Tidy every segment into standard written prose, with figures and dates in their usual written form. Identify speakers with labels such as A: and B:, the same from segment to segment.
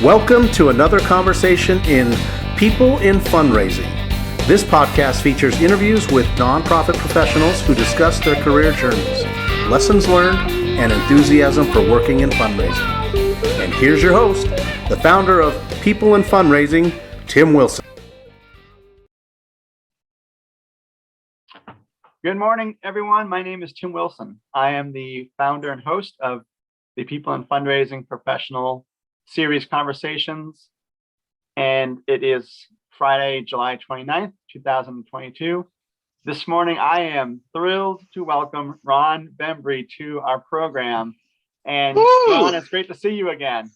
A: Welcome to another conversation in People in Fundraising. This podcast features interviews with nonprofit professionals who discuss their career journeys, lessons learned, and enthusiasm for working in fundraising. And here's your host, the founder of People in Fundraising, Tim Wilson.
B: Good morning, everyone. My name is Tim Wilson. I am the founder and host of the People in Fundraising Professional Series Conversations, and it is Friday, July 29th, 2022. This morning, I am thrilled to welcome Ron Bembry to our program. And Ron, it's great to see you again.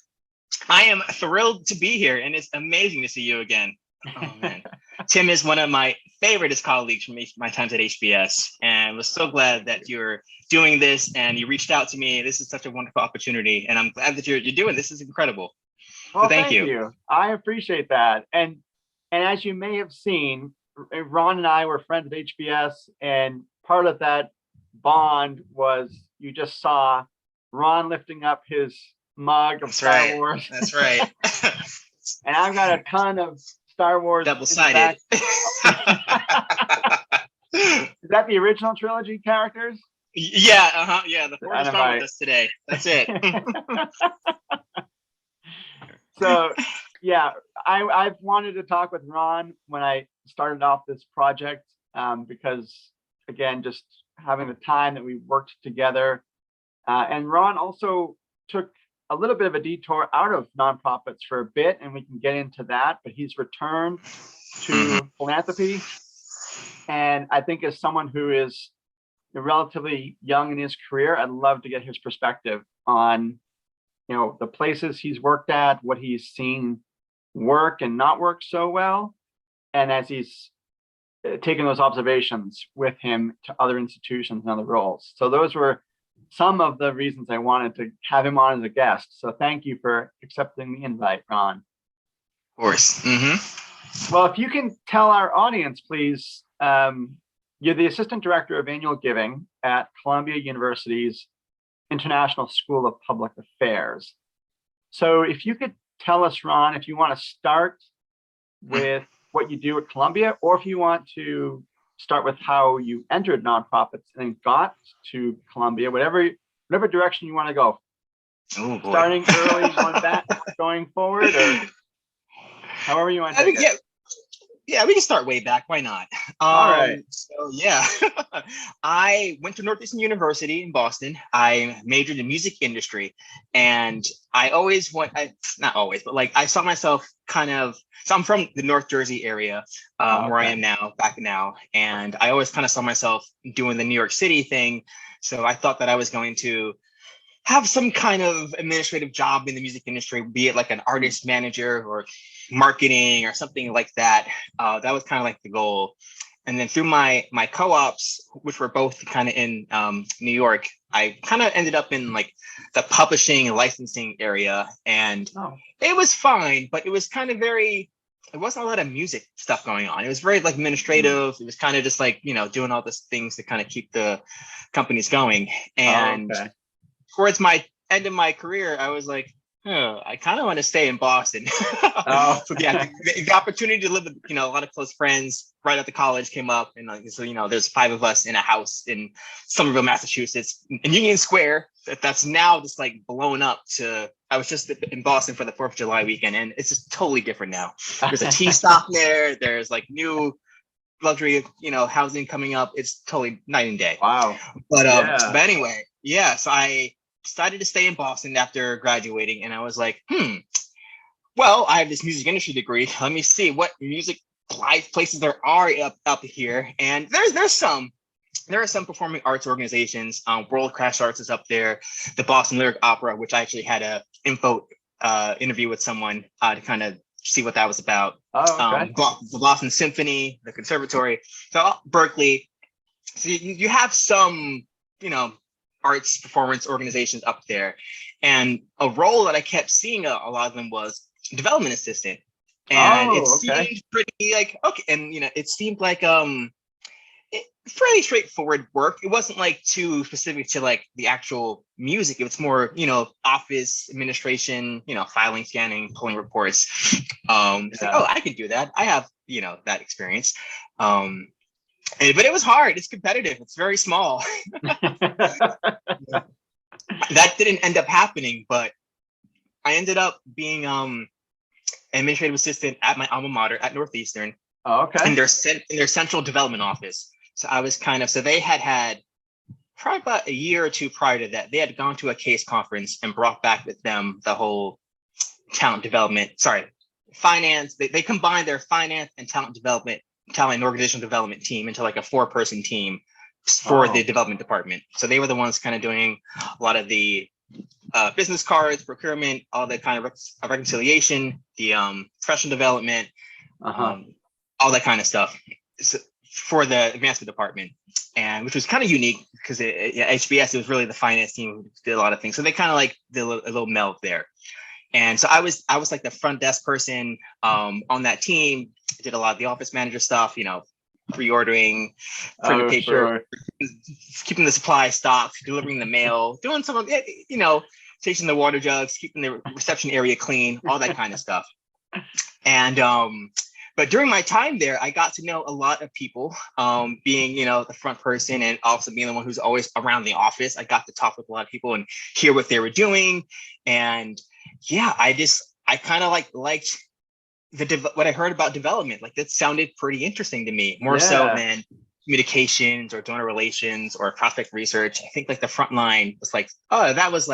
C: I am thrilled to be here, and it's amazing to see you again. Oh, man. Tim is one of my favorite colleagues from my times at HBS, and was so glad that you're doing this and you reached out to me. This is such a wonderful opportunity, and I'm glad that you're doing this. Is incredible.
B: Well,
C: so thank you.
B: I appreciate that. And as you may have seen, Ron and I were friends at HBS, and part of that bond was you just saw Ron lifting up his mug of StarWars.
C: That's right.
B: And I've got a ton of StarWars.
C: Double-sided.
B: Is that the original trilogy characters?
C: Yeah, yeah, the Force is with us today. That's it.
B: So, yeah, I've wanted to talk with Ron when I started off this project because, again, just having the time that we worked together. And Ron also took a little bit of a detour out of nonprofits for a bit, and we can get into that, but he's returned to philanthropy. And I think as someone who is relatively young in his career, I'd love to get his perspective on, you know, the places he's worked at, what he's seen work and not work so well, and as he's taken those observations with him to other institutions and other roles. So those were some of the reasons I wanted to have him on as a guest. So thank you for accepting the invite, Ron.
C: Of course. Mm-hmm.
B: Well, if you can tell our audience, please, you're the Assistant Director of Annual Giving at Columbia University's International School of Public Affairs. So if you could tell us, Ron, if you want to start with what you do at Columbia, or if you want to start with how you entered nonprofits and got to Columbia, whatever direction you want to go.
C: Oh, boy.
B: Starting early, going back, going forward, or however you want to take it.
C: Yeah, we can start way back. Why not?
B: All right.
C: So yeah, I went to Northeastern University in Boston. I majored in music industry, and I always not always, but like I saw myself kind of. So I'm from the North Jersey area, where I am back now, and I always kind of saw myself doing the New York City thing. So I thought that I was going to have some kind of administrative job in the music industry, be it like an artist manager or marketing or something like that. That was kind of like the goal. And then through my co-ops, which were both kind of in New York, I kind of ended up in like the publishing and licensing area. And it was fine, but it was kind of it wasn't a lot of music stuff going on. It was very like administrative. It was kind of just like, you know, doing all these things to kind of keep the companies going. And towards my end of my career, I was like, I kind of want to stay in Boston. So yeah, the opportunity to live with, you know, a lot of close friends right after college came up. And so, you know, there's 5 of us in a house in Somerville, Massachusetts, in Union Square. That's now just like blown up to, I was just in Boston for the 4th of July weekend, and it's just totally different now. There's a tea stop there. There's like new luxury, you know, housing coming up. It's totally night and day.
B: Wow.
C: But anyway, yeah. So I decided to stay in Boston after graduating, and I was like, well, I have this music industry degree. Let me see what music live places there are up here. And there are some performing arts organizations. World Crash Arts is up there. The Boston Lyric Opera, which I actually had a interview with someone to kind of see what that was about. The Boston Symphony, the Conservatory, so Berkeley. So you have some, you know, arts performance organizations up there, and a role that I kept seeing a lot of them was development assistant, and it seemed pretty like okay, and you know, it seemed like fairly straightforward work. It wasn't like too specific to like the actual music. It was more, office administration, filing, scanning, pulling reports. It's like, oh, I can do that. I have, that experience. But it was hard. It's competitive. It's very small. That didn't end up happening, but I ended up being administrative assistant at my alma mater at Northeastern.
B: Oh, okay.
C: In their central development office. So I was so they had probably about a year or two prior to that, they had gone to a case conference and brought back with them the whole finance. They combined their finance and talent and organizational development team into like a 4-person team for the development department. So they were the ones kind of doing a lot of the business cards, procurement, all that kind of reconciliation, the professional development, all that kind of stuff for the advancement department, and which was kind of unique because HBS, it was really the finance team who did a lot of things. So they kind of like did a little meld there. And so I was like the front desk person on that team. Did a lot of the office manager stuff, pre-ordering, printer paper, keeping the supply stocked, delivering the mail, doing some of it, chasing the water jugs, keeping the reception area clean, all that kind of stuff. And but during my time there, I got to know a lot of people, being, the front person and also being the one who's always around the office. I got to talk with a lot of people and hear what they were doing. And yeah, I kind of liked what I heard about development. Like that sounded pretty interesting to me, more so than communications or donor relations or prospect research. I think like the front line was like, oh, that was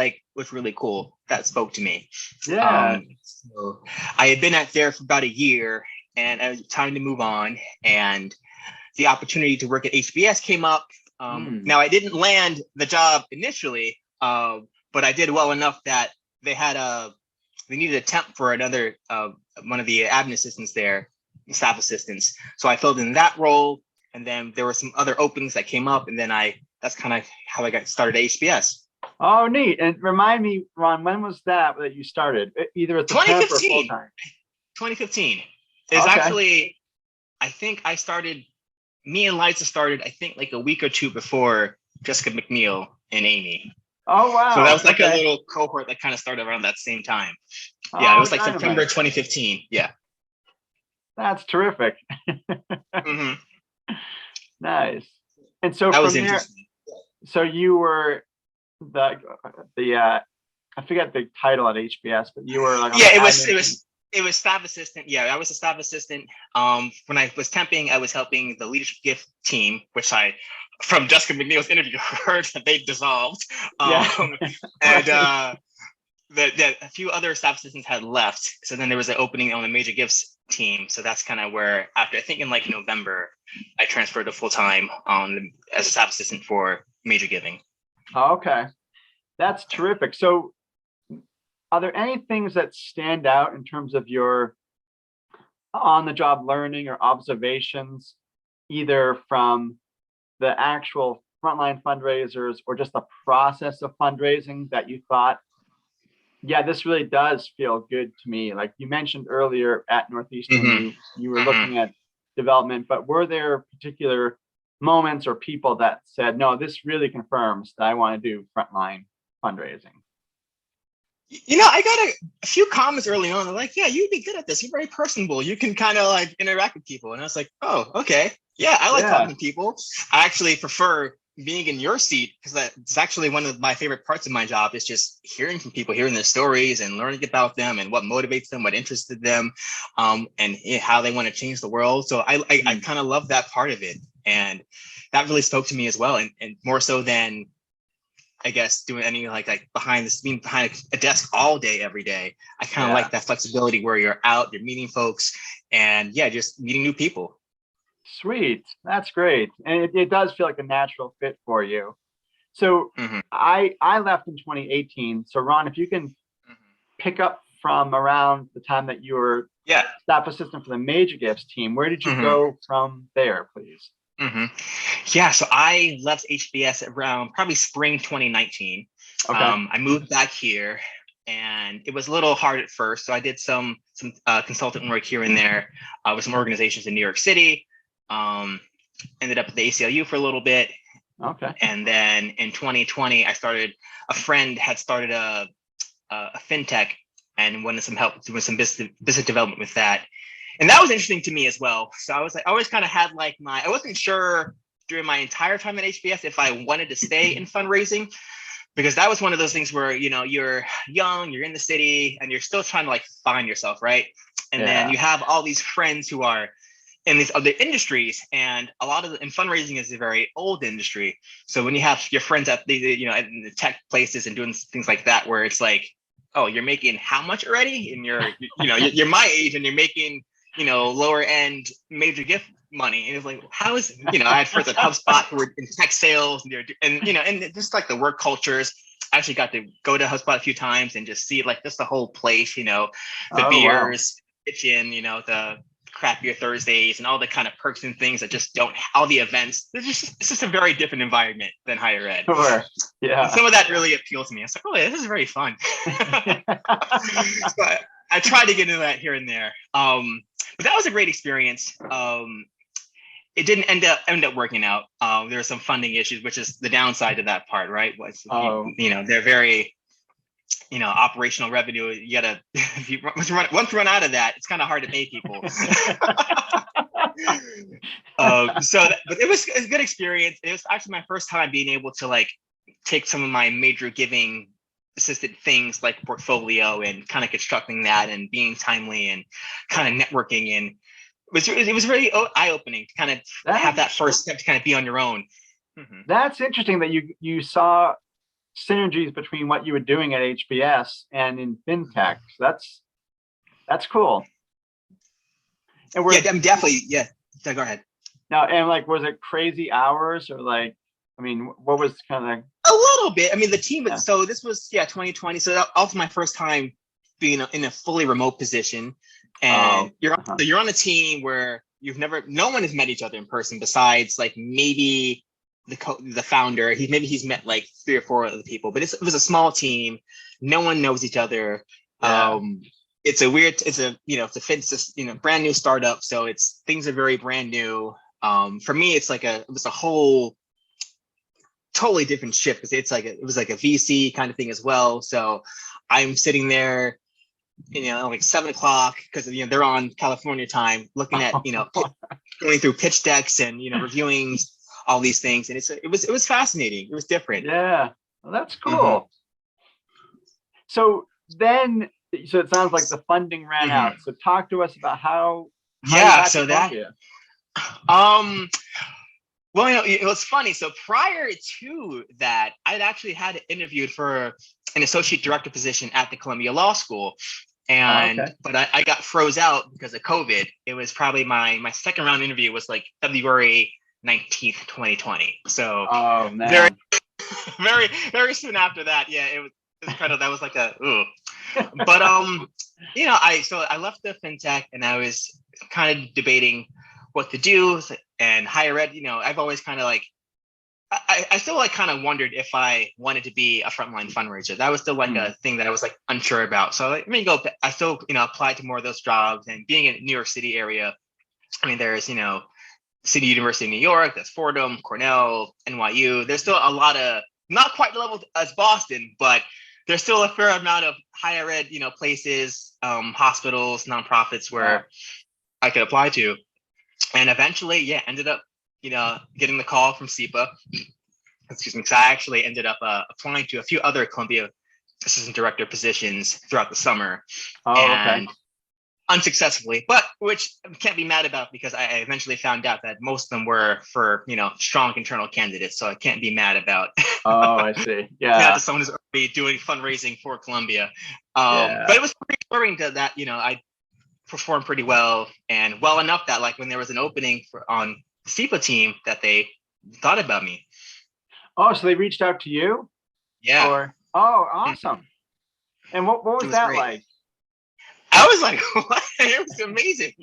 C: really cool. That spoke to me.
B: Yeah.
C: So I had been there for about a year, and it was time to move on. And the opportunity to work at HBS came up. Now I didn't land the job initially, but I did well enough that they needed a temp for another one of the admin assistants there, staff assistants. So I filled in that role, and then there were some other openings that came up, and then that's kind of how I got started at HBS.
B: Oh, neat. And remind me, Ron, when was that you started? Either at the temp or full time?
C: 2015. It's actually, I think me and Liza started, I think like a week or two before Jessica McNeil and Amy.
B: Oh, wow.
C: So that was like a little cohort that kind of started around that same time. Yeah, it was like September 2015. Yeah.
B: That's terrific. Nice. And so
C: that was
B: from there,
C: interesting.
B: So you were the I forget the title at HBS, but you were like
C: it was staff assistant. Yeah, I was a staff assistant. When I was temping, I was helping the leadership gift team, which from Jessica McNeil's interview, heard that they dissolved. And a few other staff assistants had left. So then there was an opening on the major gifts team. So that's kind of where, after I think in like November, I transferred to full time as a staff assistant for major giving.
B: Okay, that's terrific. So are there any things that stand out in terms of your on-the-job learning or observations, either from the actual frontline fundraisers or just the process of fundraising that you thought, yeah, this really does feel good to me? Like you mentioned earlier at Northeastern, you were looking at development, but were there particular moments or people that said, no, this really confirms that I want to do frontline fundraising?
C: I got a few comments early on. They're like, yeah, you'd be good at this. You're very personable. You can kind of like interact with people. And I was like, oh, okay. Yeah, I like talking to people. I actually prefer being in your seat because that's actually one of my favorite parts of my job is just hearing from people, hearing their stories and learning about them and what motivates them, what interested them, and how they want to change the world. So I kind of love that part of it. And that really spoke to me as well. And more so than, I guess, doing any being behind a desk all day, every day. I kind of like that flexibility where you're out, you're meeting folks, and just meeting new people.
B: Sweet. That's great. And it does feel like a natural fit for you. So I left in 2018. So Ron, if you can pick up from around the time that you were staff assistant for the major gifts team, where did you go from there, please?
C: Yeah, so I left HBS around probably spring 2019. Okay. I moved back here, and it was a little hard at first. So I did some consultant work here and there with some organizations in New York City. ended up at the ACLU for a little bit.
B: Okay.
C: And then in 2020, a friend had started a fintech and wanted some help doing some business development with that. And that was interesting to me as well. So I always kind of had like I wasn't sure during my entire time at HBS if I wanted to stay in fundraising, because that was one of those things where, you're young, you're in the city, and you're still trying to like find yourself, right? And then you have all these friends who are in these other industries, and and fundraising is a very old industry. So when you have your friends at the in the tech places and doing things like that, where it's like, oh, you're making how much already? And you're my age and you're making lower end major gift money. And it's like, how is I had friends at HubSpot who were in tech sales, and just like the work cultures. I actually got to go to HubSpot a few times and just see like just the whole place, the beers, kitchen, the crappier Thursdays and all the kind of perks and things that just don't, all the events. It's just a very different environment than higher ed.
B: Sure. Yeah.
C: And some of that really appealed to me. I was like, oh, yeah, this is very fun. So I tried to get into that here and there. But that was a great experience. It didn't end up working out. There were some funding issues, which is the downside to that part, right? They're very, operational revenue. You gotta, once you run out of that, it's kind of hard to pay people. But it was a good experience. It was actually my first time being able to like take some of my major giving assisted things like portfolio and kind of constructing that and being timely and kind of networking, and it was really eye-opening to kind of have that first step to kind of be on your own. Mm-hmm.
B: That's interesting that you saw synergies between what you were doing at HBS and in fintech. So that's cool. And
C: I'm definitely So go ahead.
B: Now, and like, was it crazy hours or like, what was kind of
C: a little bit? The team. Yeah. So this was 2020. So that was my first time being in a fully remote position, and you're on a team where no one has met each other in person besides like maybe the founder. He's met like 3 or 4 other people, but it was a small team. No one knows each other. Yeah. It's a brand new startup, so things are very brand new. For me, it was a whole totally different shift, because it was like a VC kind of thing as well. So I'm sitting there, like 7 o'clock, because they're on California time, looking at going through pitch decks and reviewing all these things, and it was fascinating. It was different.
B: Yeah, well, that's cool. Mm-hmm. So it sounds like the funding ran out. So talk to us about how
C: so that well, it was funny. So prior to that, I'd actually had interviewed for an associate director position at the Columbia Law School. But I got froze out because of COVID. It was probably my second round interview was like February 19th, 2020. So very, very, very soon after that. Yeah, it was kind of, that was like but I left the fintech, and I was kind of debating what to do. And higher ed, I've always kind of like, I still like kind of wondered if I wanted to be a frontline fundraiser. That was still like a thing that I was like unsure about. So I still, applied to more of those jobs. And being in the New York City area, there's, City University of New York, that's Fordham, Cornell, NYU. There's still a lot of, not quite the level as Boston, but there's still a fair amount of higher ed, places, hospitals, nonprofits where I could apply to. And eventually, ended up, getting the call from SEPA. Excuse me, because I actually ended up applying to a few other Columbia assistant director positions throughout the summer. And unsuccessfully, but which I can't be mad about, because I eventually found out that most of them were for, strong internal candidates. So I can't be mad about.
B: Oh, I see. Yeah.
C: Someone who's already doing fundraising for Columbia. But it was pretty clearing that, I performed pretty well, and well enough that like when there was an opening on the SEPA team, that they thought about me. Oh,
B: so they reached out to you?
C: Yeah.
B: Awesome. And what was that
C: great.
B: Like?
C: I was like, what? It was amazing.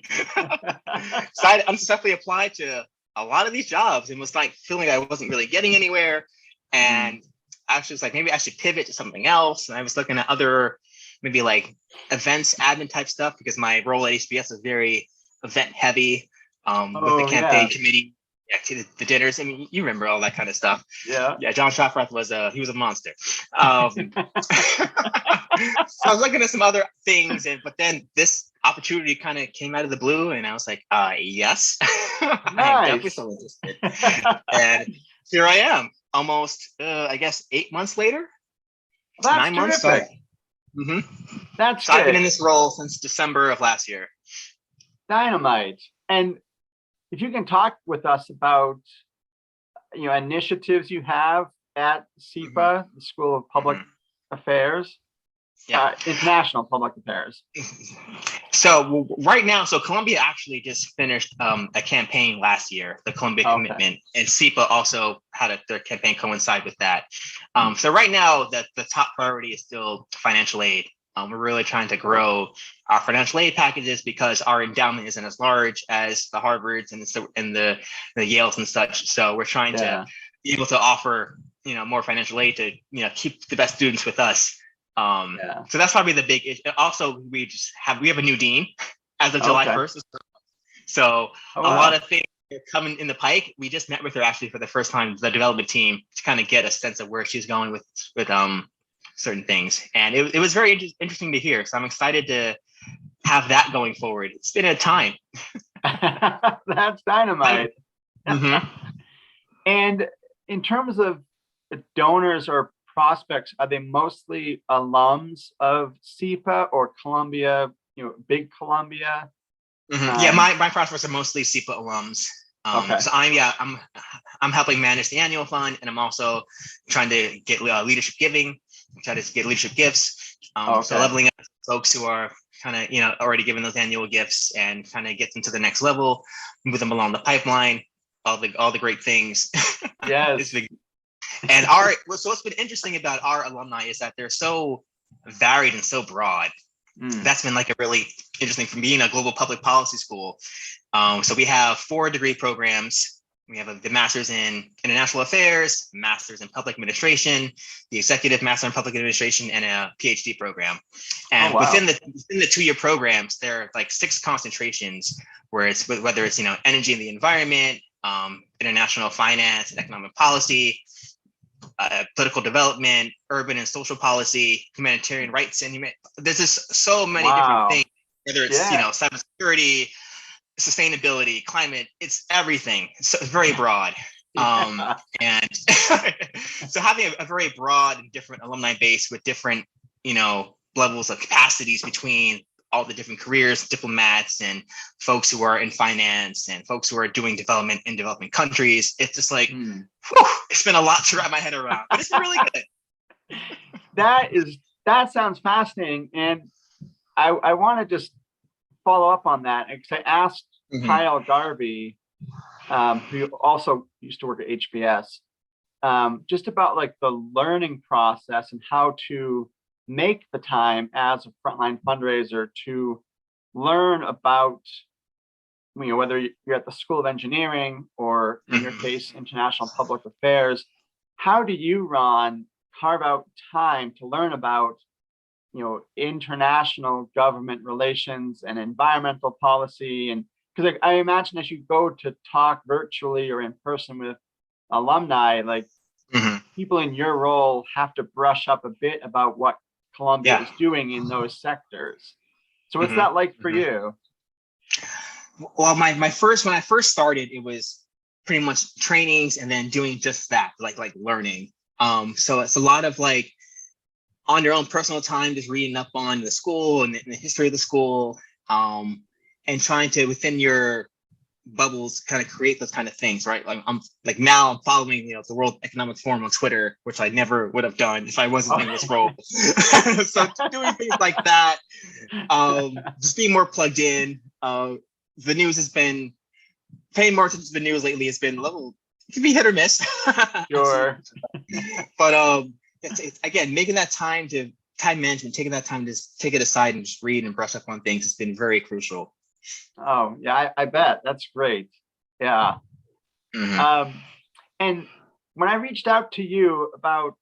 C: So I unsuccessfully applied to a lot of these jobs and was like feeling I wasn't really getting anywhere. And actually was like, maybe I should pivot to something else. And I was looking at other, maybe like events, admin type stuff, because my role at HBS is very event heavy with the campaign committee. Yeah, to the dinners. I mean, you remember all that kind of stuff.
B: Yeah.
C: Yeah, Jon Schaffrath was he was a monster. So I was looking at some other things, but then this opportunity kind of came out of the blue, and I was like, yes, I am definitely so interested. And here I am, almost I guess 8 months later.
B: That's
C: 9 months.
B: terrific. That's
C: so
B: good.
C: I've been in this role since December of last year.
B: Dynamite. And if you can talk with us about initiatives you have at SIPA, the School of Public Affairs, International Public Affairs.
C: So right now, Columbia actually just finished a campaign last year, the Columbia Commitment, and SIPA also had their campaign coincide with that. So right now, the top priority is still financial aid. We're really trying to grow our financial aid packages because our endowment isn't as large as the Harvards and the Yales and such. So we're trying to be able to offer more financial aid to keep the best students with us. So that's probably the big issue. Also, we have a new dean as of July 1st. So a lot of things are coming in the pike. We just met with her actually for the first time, the development team, to kind of get a sense of where she's going with certain things. And it was very interesting to hear. So I'm excited to have that going forward. It's been a time.
B: That's dynamite. And in terms of donors or prospects, are they mostly alums of SIPA or Columbia, big Columbia?
C: Yeah, my prospects are mostly SIPA alums. So I'm helping manage the annual fund, and I'm also trying to get leadership giving, try to get leadership gifts. So leveling up folks who are kind of already given those annual gifts and kind of get them to the next level, move them along the pipeline, all the great things.
B: Yes.
C: And so what's been interesting about our alumni is that they're so varied and so broad. That's been like a really interesting from being a global public policy school. So we have 4 degree programs. We have the Master's in International Affairs, Master's in Public Administration, the Executive Master in Public Administration, and a PhD program. And within the 2-year programs, there are like 6 concentrations where it's whether it's energy and the environment, international finance and economic policy, political development, urban and social policy, humanitarian rights, and there's just so many different things. Whether it's cybersecurity, sustainability, climate, it's everything. So it's very broad. And so having a very broad and different alumni base with different levels of capacities between all the different careers, diplomats and folks who are in finance and folks who are doing development in developing countries. It's just like, it's been a lot to wrap my head around, but it's been really good.
B: That sounds fascinating. And I want to just follow up on that, because I asked Kyle Garvey, who also used to work at HBS, just about like the learning process and how to make the time as a frontline fundraiser to learn about, whether you're at the School of Engineering or in your case, International Public Affairs. How do you, Ron, carve out time to learn about, international government relations and environmental policy? And because I imagine as you go to talk virtually or in person with alumni, like people in your role have to brush up a bit about what Columbia is doing in those sectors. So what's that like for you?
C: Well, when I first started, it was pretty much trainings and then doing just that, like learning. So it's a lot of like on your own personal time, just reading up on the school and the history of the school, and trying to within your bubbles kind of create those kind of things, right? Like I'm following the World Economic Forum on Twitter, which I never would have done if I wasn't in this role. So doing things like that, just being more plugged in. The news has been paying more attention to the news lately. Has been it can be hit or miss.
B: Sure.
C: But it's again making that time management, taking that time to just take it aside and just read and brush up on things has been very crucial.
B: Oh yeah, I bet. That's great. Yeah. And when I reached out to you about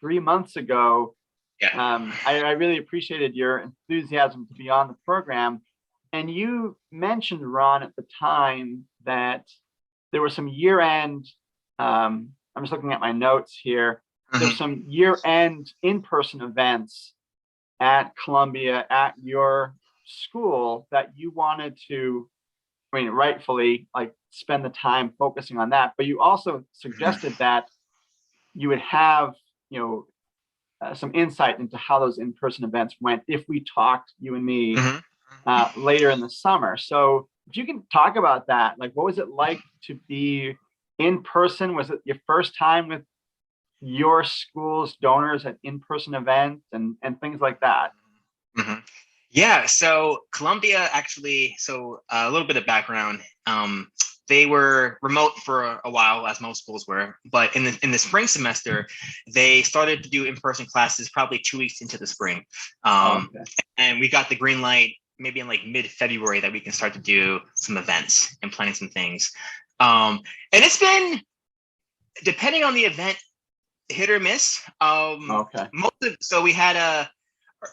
B: 3 months ago, I really appreciated your enthusiasm to be on the program. And you mentioned, Ron, at the time that there was some year-end, I'm just looking at my notes here. There's some year-end in-person events at Columbia, at your school, that you wanted to, I mean, rightfully, like, spend the time focusing on that. But you also suggested that you would have, some insight into how those in-person events went if we talked, you and me, later in the summer. So if you can talk about that, like, what was it like to be in person? Was it your first time with your school's donors at in-person events and things like that?
C: Yeah, so Columbia actually, a little bit of background. They were remote for a while, as most schools were, but in the spring semester, they started to do in-person classes probably 2 weeks into the spring. And we got the green light maybe in like mid-February that we can start to do some events and planning some things. And it's been, depending on the event, hit or miss. So we had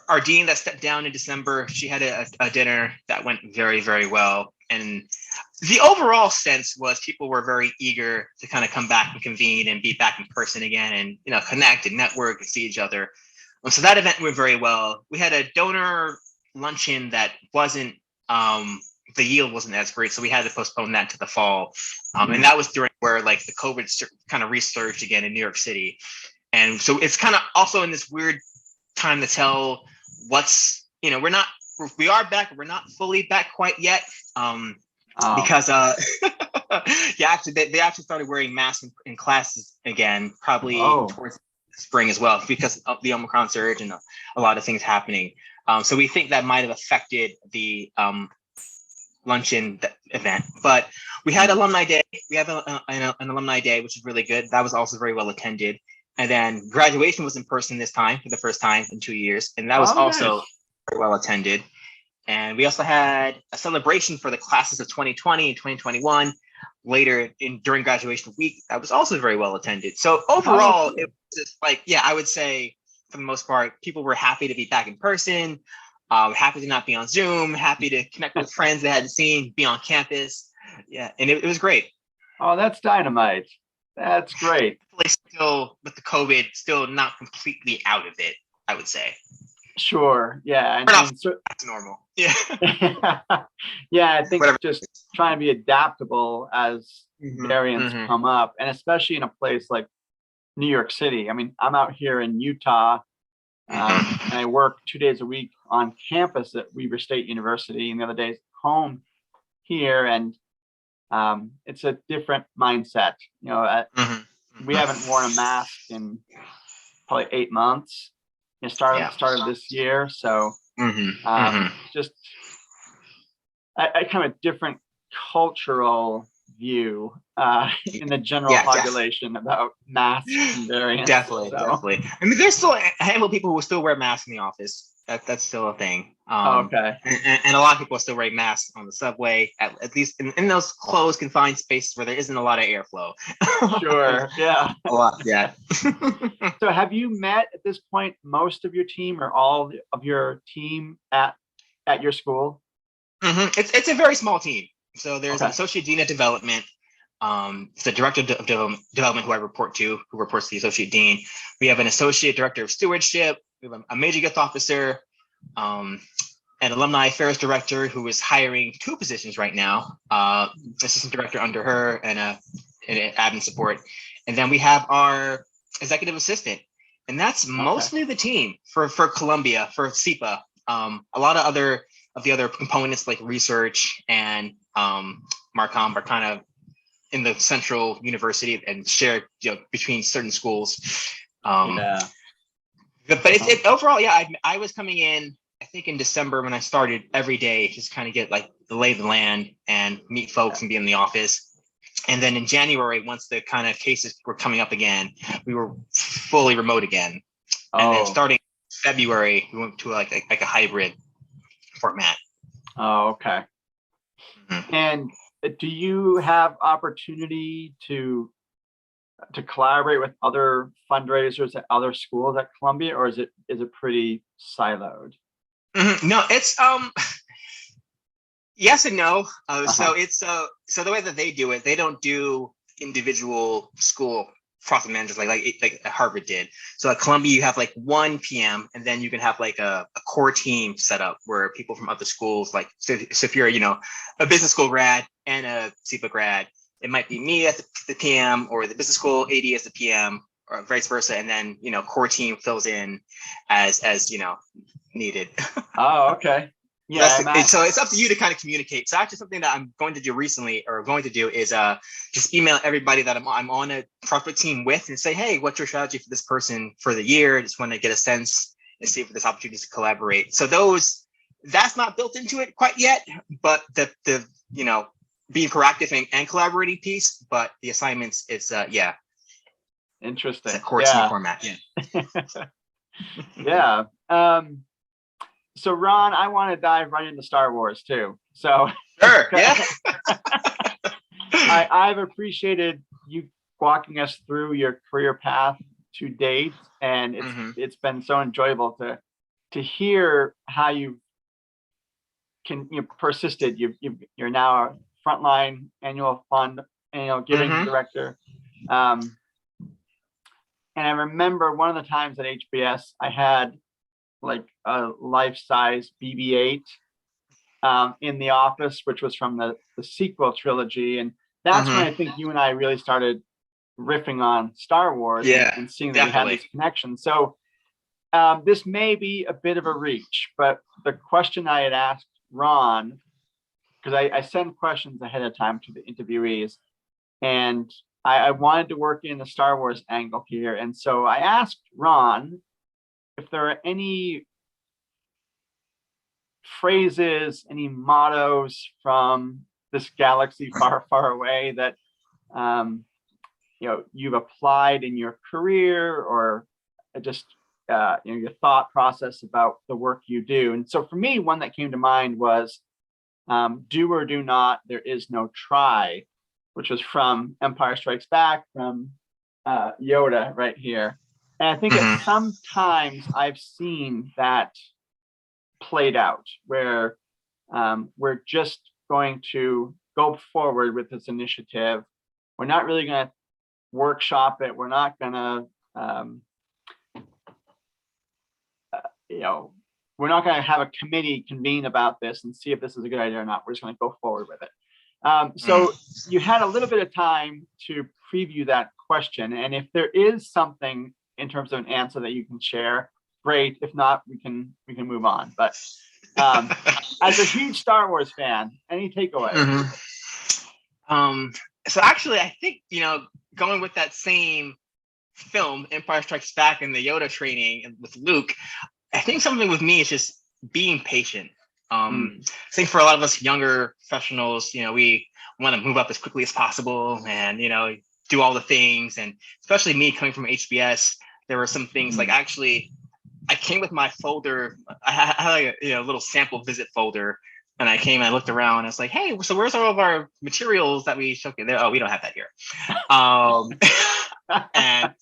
C: our dean that stepped down in December. She had a dinner that went very, very well. And the overall sense was people were very eager to kind of come back and convene and be back in person again and, connect and network and see each other. So that event went very well. We had a donor luncheon that wasn't, the yield wasn't as great. So we had to postpone that to the fall. And that was during where like the COVID kind of resurged again in New York City. And so it's kind of also in this weird time to tell what's, we are back, but we're not fully back quite yet. Because they actually started wearing masks in classes again, probably towards spring as well, because of the Omicron surge and a lot of things happening. So we think that might have affected the luncheon event. But we had alumni day. We have an alumni day, which is really good. That was also very well attended. And then graduation was in person this time for the first time in 2 years, and that was also very well attended. And we also had a celebration for the classes of 2020 and 2021 later during graduation week. That was also very well attended. So overall, it was just like, I would say for the most part, people were happy to be back in person, happy to not be on Zoom, happy to connect with friends they hadn't seen, be on campus. Yeah, and it was great.
B: Oh, that's dynamite. That's great.
C: Still with the COVID, still not completely out of it, I would say.
B: Sure. Yeah.
C: That's normal. Yeah.
B: Yeah. I think just trying to be adaptable as variants come up, and especially in a place like New York City. I mean, I'm out here in Utah, and I work 2 days a week on campus at Weber State University, and the other days home here. And it's a different mindset. We haven't worn a mask in probably 8 months. Started this year, so just a kind of different cultural view in the general population about masks and variants.
C: Definitely. I mean, there's still a handful of people who still wear masks in the office. That's still a thing. And a lot of people are still wearing masks on the subway, at least in those closed, confined spaces where there isn't a lot of airflow.
B: Sure. Yeah.
C: A lot. Yeah.
B: So have you met at this point most of your team or all of your team at your school?
C: It's a very small team. So there's an associate dean of development. It's the director of development who I report to, who reports to the associate dean. We have an associate director of stewardship. We have a major gift officer, an alumni affairs director who is hiring 2 positions right now, assistant director under her and an admin support. And then we have our executive assistant. And that's mostly the team for Columbia, for SEPA. A lot of the other components like research and Marcom are kind of in the central university and shared between certain schools. But it's overall, I was coming in, I think in December when I started every day, just kind of get like the lay of the land and meet folks and be in the office. And then in January, once the kind of cases were coming up again, we were fully remote again. And then starting February, we went to like a hybrid format.
B: Oh, okay. And do you have opportunity to collaborate with other fundraisers at other schools at Columbia, or is it pretty siloed?
C: No, it's Yes and no. So it's so the way that they do it, they don't do individual school profit managers like Harvard did. So at Columbia, you have like one PM, and then you can have like a core team set up where people from other schools, like so if you're a business school grad and a CEPA grad, it might be me as the PM or the business school AD as the PM, or vice versa, and then core team fills in as needed.
B: Oh, okay. Yeah.
C: So it's up to you to kind of communicate. So actually something that I'm going to do recently, or going to do, is just email everybody that I'm on a profit team with and say, hey, what's your strategy for this person for the year? I just want to get a sense and see if there's opportunities to collaborate. So that's not built into it quite yet, but the being proactive and collaborating piece, but the assignments, it's
B: interesting.
C: It's a core team format.
B: Yeah. So Ron, I want to dive right into StarWars too. So
C: sure, yeah.
B: I've appreciated you walking us through your career path to date, and it's been so enjoyable to hear how you persisted. You're now a frontline annual giving director. And I remember one of the times at HBS, I had like a life-size BB-8 in the office, which was from the sequel trilogy. And that's when I think you and I really started riffing on StarWars and seeing that we had these connections. So this may be a bit of a reach, but the question I had asked Ron, because I send questions ahead of time to the interviewees, and I wanted to work in the StarWars angle here. And so I asked Ron if there are any phrases, any mottos from this galaxy far, far away that you've applied in your career, or just your thought process about the work you do. And so for me, one that came to mind was do or do not, there is no try, which was from Empire Strikes Back, from Yoda right here. And I think at some times I've seen that played out, where we're just going to go forward with this initiative. We're not really going to workshop it. We're not going to, we're not going to have a committee convene about this and see if this is a good idea or not. We're just going to go forward with it. So you had a little bit of time to preview that question. And if there is something in terms of an answer that you can share, great. If not, we can move on. But as a huge Star Wars fan, any takeaways?
C: So actually, I think, going with that same film, Empire Strikes Back, and the Yoda training with Luke, I think something with me is just being patient. I think for a lot of us younger professionals, we want to move up as quickly as possible and, do all the things. And especially me coming from HBS, there were some things like actually I came with my folder. I had like a little sample visit folder, and I came and I looked around and I was like, hey, so where's all of our materials that we showed there? Oh, we don't have that here. And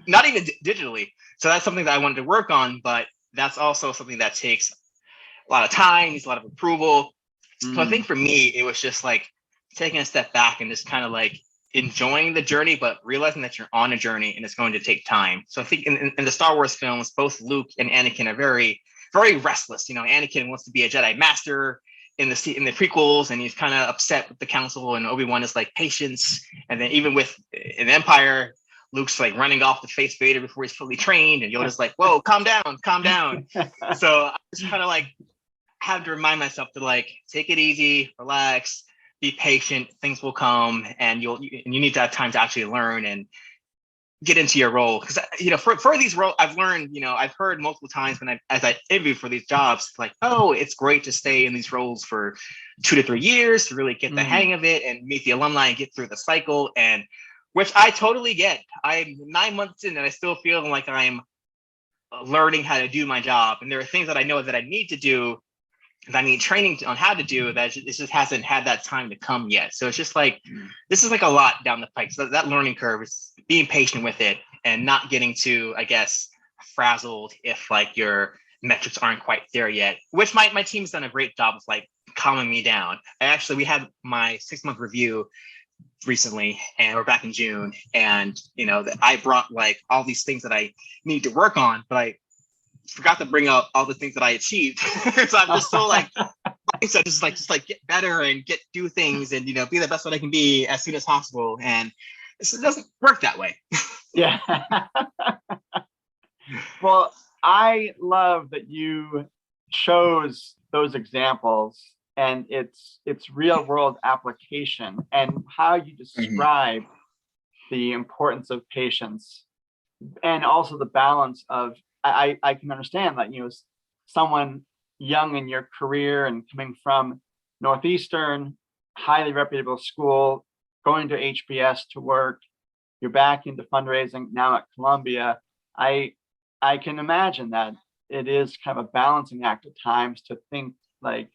C: not even digitally. So that's something that I wanted to work on, but that's also something that takes a lot of time, needs a lot of approval. So I think for me, it was just like taking a step back and just kind of like enjoying the journey, but realizing that you're on a journey and it's going to take time. So I think in the Star Wars films, both Luke and Anakin are very, very restless. Anakin wants to be a Jedi Master in the prequels, and he's kind of upset with the Council, and Obi-Wan is like patience. And then even in Empire, Luke's like running off to face Vader before he's fully trained, and Yoda's like, whoa, calm down. So I just kind of like have to remind myself to like take it easy, relax, be patient, things will come, and you need to have time to actually learn and get into your role. Because for these roles, I've learned, I've heard multiple times as I interview for these jobs, like, oh, it's great to stay in these roles for 2 to 3 years to really get the hang of it and meet the alumni and get through the cycle, and which I totally get. I'm 9 months in and I still feel like I'm learning how to do my job, and there are things that I know that I need to do, that I need training on how to do, that it just hasn't had that time to come yet. So it's just like, this is like a lot down the pike. So that learning curve is being patient with it and not getting too, I guess, frazzled if like you're metrics aren't quite there yet, which my team's done a great job of like calming me down. We had my 6-month review recently, and we're back in June, and I brought like all these things that I need to work on, but I forgot to bring up all the things that I achieved. So I'm just so like, so just get better and do things and be the best that I can be as soon as possible, and it doesn't work that way.
B: Yeah. Well, I love that you chose those examples and its real world application and how you describe the importance of patience, and also the balance of, I can understand that, someone young in your career and coming from Northeastern, highly reputable school, going to HBS to work, you're back into fundraising now at Columbia. I can imagine that it is kind of a balancing act at times to think like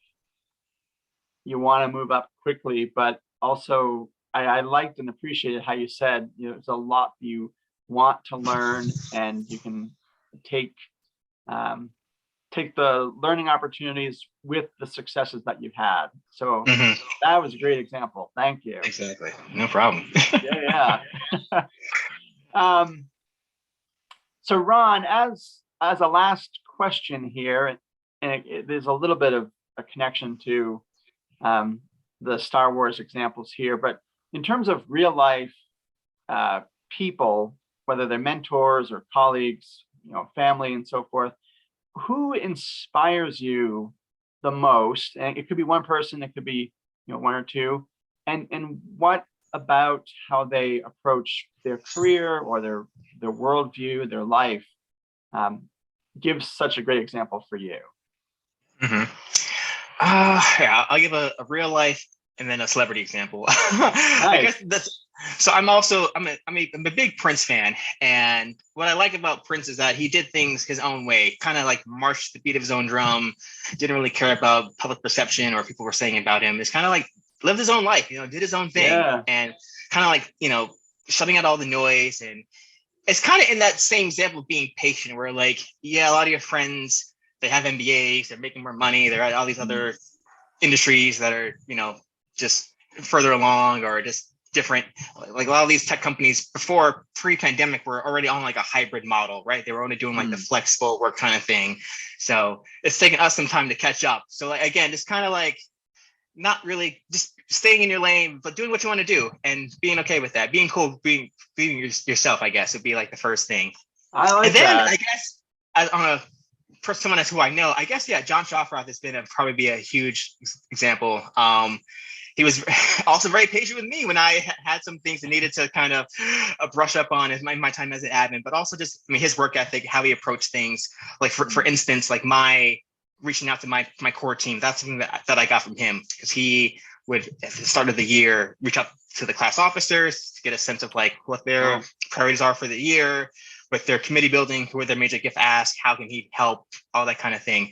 B: you want to move up quickly, but also I liked and appreciated how you said, there's a lot you want to learn, and you can take the learning opportunities with the successes that you've had. So that was a great example. Thank you.
C: Exactly. No problem.
B: Yeah. So Ron, as a last question here, and there's a little bit of a connection to the StarWars examples here, but in terms of real life people, whether they're mentors or colleagues, family and so forth, who inspires you the most? And it could be one person, it could be one or two, and what about how they approach their career or their worldview, their life, gives such a great example for you?
C: Yeah, I'll give a real life and then a celebrity example. Nice. I guess so I'm a big Prince fan, and what I like about Prince is that he did things his own way, kind of like marched to the beat of his own drum, didn't really care about public perception or what people were saying about him. It's kind of like lived his own life, did his own thing, and kind of like, shutting out all the noise. And it's kind of in that same example of being patient, where like, a lot of your friends, they have MBAs, they're making more money, they're at all these other industries that are, just further along or just different. Like a lot of these tech companies before pre-pandemic were already on like a hybrid model, right? They were only doing like the flexible work kind of thing. So it's taken us some time to catch up. So like, again, it's kind of like not really just staying in your lane, but doing what you want to do and being okay with that, being cool, being yourself, I guess would be like the first thing.
B: I like
C: and then
B: that.
C: I guess on a person, someone who I know, I guess, Jon Schaffrath has been probably be a huge example. He was also very patient with me when I had some things that needed to kind of brush up on in my time as an admin, but also just, his work ethic, how he approached things. Like for instance, like my reaching out to my core team, that's something that I got from him, because he would, at the start of the year, reach out to the class officers to get a sense of like what their priorities are for the year, with their committee building, who are their major gift asks, how can he help, all that kind of thing.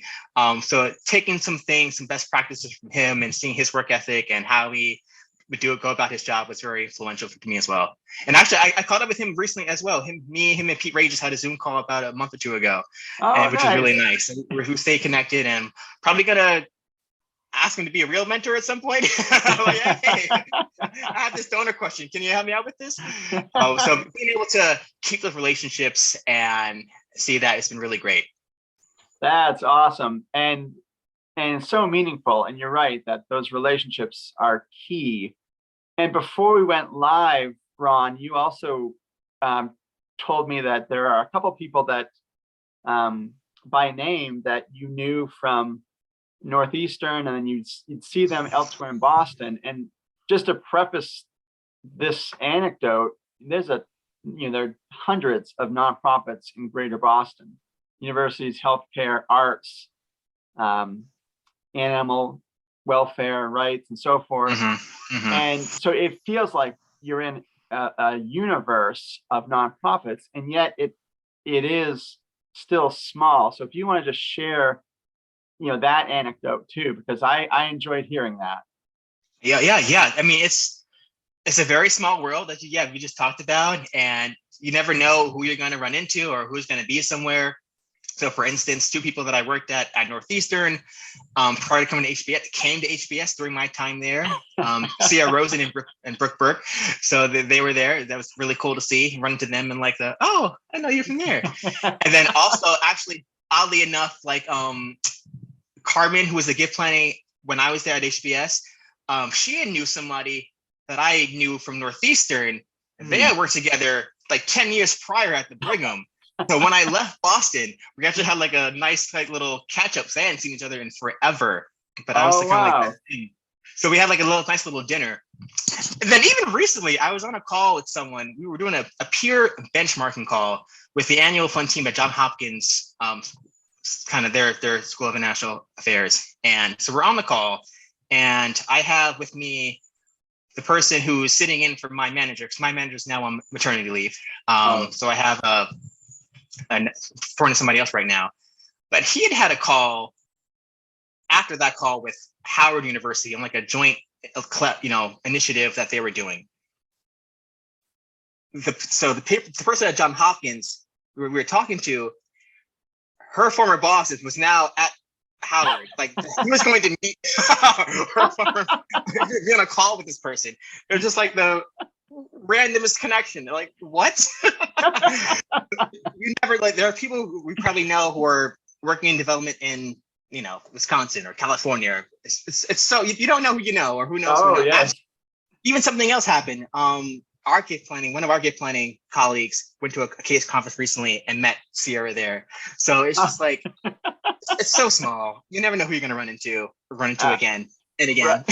C: So taking some best practices from him and seeing his work ethic and how he would go about his job was very influential to me as well. And actually, I caught up with him recently as well. Him and Pete Ragias had a Zoom call about a month or two ago, which was really nice. We stayed connected, and probably gonna ask him to be a real mentor at some point. Like, hey, I have this donor question. Can you help me out with this? So being able to keep those relationships and see that, it's been really great.
B: That's awesome. And so meaningful. And you're right that those relationships are key. And before we went live, Ron, you also told me that there are a couple people that by name that you knew from Northeastern, and then you'd see them elsewhere in Boston. And just to preface this anecdote, there are hundreds of nonprofits in Greater Boston: universities, healthcare, arts, animal welfare rights, and so forth. And so it feels like you're in a universe of nonprofits, and yet it is still small. So if you want to just share that anecdote too, because I enjoyed hearing that.
C: Yeah. It's a very small world that we just talked about, and you never know who you're going to run into or who's going to be somewhere. So for instance, two people that I worked at Northeastern prior to coming to HBS came to HBS during my time there. Rosen and Brooke Burke. So they were there. That was really cool to see, run into them and like oh, I know you're from there. And then also actually, oddly enough, like Carmen, who was the gift planning when I was there at HBS, she knew somebody that I knew from Northeastern. They had worked together like 10 years prior at the Brigham. So when I left Boston, we actually had like a nice like little catch up. They hadn't seen each other in forever, but I was kind of like that thing. So we had like a nice little dinner. And then even recently, I was on a call with someone. We were doing a peer benchmarking call with the annual fund team at Johns Hopkins, kind of their School of International Affairs. And so we're on the call, and I have with me the person who's sitting in for my manager, because my manager is now on maternity leave. So I have for somebody else right now, but he had a call after that call with Howard University on like a joint, initiative that they were doing. The person at Johns Hopkins we were talking to, her former boss was now at Howard. Like he was going to meet her former, be on a call with this person. It was just like the randomest connection. They're like, what? You never there are people who we probably know who are working in development in Wisconsin or California. It's so you don't know who you know or who knows.
B: Oh, yes.
C: Even something else happened. Our gift planning, one of our gift planning colleagues went to a case conference recently and met Sierra there. So it's just like it's so small. You never know who you're going to run into again and again. Right.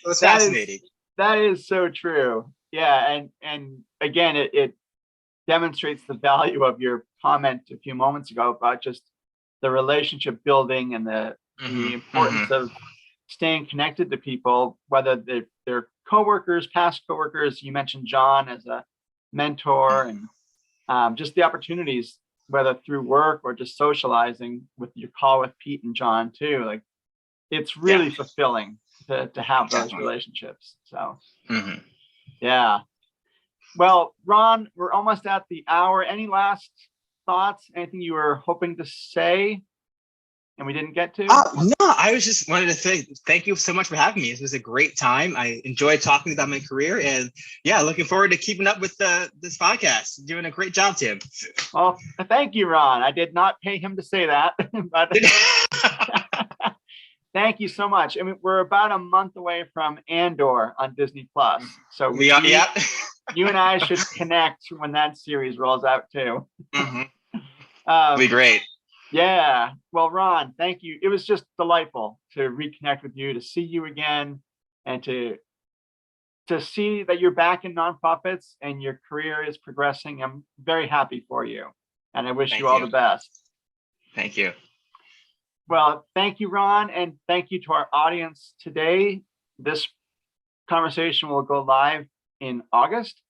C: So it's fascinating.
B: That is so true. Yeah, and again, it demonstrates the value of your comment a few moments ago about just the relationship building and the importance of staying connected to people, whether they're coworkers, past coworkers. You mentioned Jon as a mentor, and just the opportunities, whether through work or just socializing with your call with Pete and Jon too. Like it's really fulfilling to have those relationships. So yeah. Well, Ron, we're almost at the hour. Any last thoughts? Anything you were hoping to say and we didn't get to?
C: No, I was just wanted to say thank you so much for having me. It was a great time. I enjoyed talking about my career, and looking forward to keeping up with this podcast. You're doing a great job, Tim.
B: Well, thank you, Ron. I did not pay him to say that, but thank you so much. I mean, we're about a month away from Andor on Disney Plus, so
C: we are.
B: You and I should connect when that series rolls out too.
C: It'll be great.
B: Yeah. Well, Ron, thank you. It was just delightful to reconnect with you, to see you again, and to see that you're back in nonprofits and your career is progressing. I'm very happy for you, and I wish you all the best.
C: Thank you.
B: Well, thank you, Ron, and thank you to our audience today. This conversation will go live in August.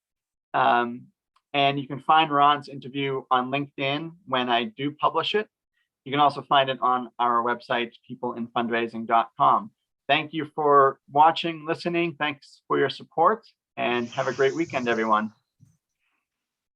B: And you can find Ron's interview on LinkedIn when I do publish it. You can also find it on our website, peopleinfundraising.com. Thank you for watching, listening. Thanks for your support, and have a great weekend, everyone.